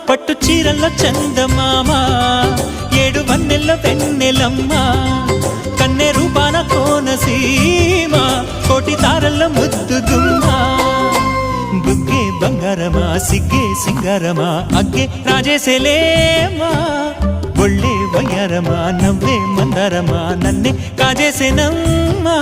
పట్టు చీరల్లో చందమామ ఏడు వన్నెల్లో వెన్నెలమ్మ కన్నె రూపాన కోనసీమ కోటి తారల్లో ముద్దు గుమ్మ బుగ్గే బంగారమా సిగ్గే సింగారమా అగ్గే రాజేసేలేమా ఒళ్ళే వయ్యారమా నవ్వే మందారమా నన్నే కాజేసేనమ్మా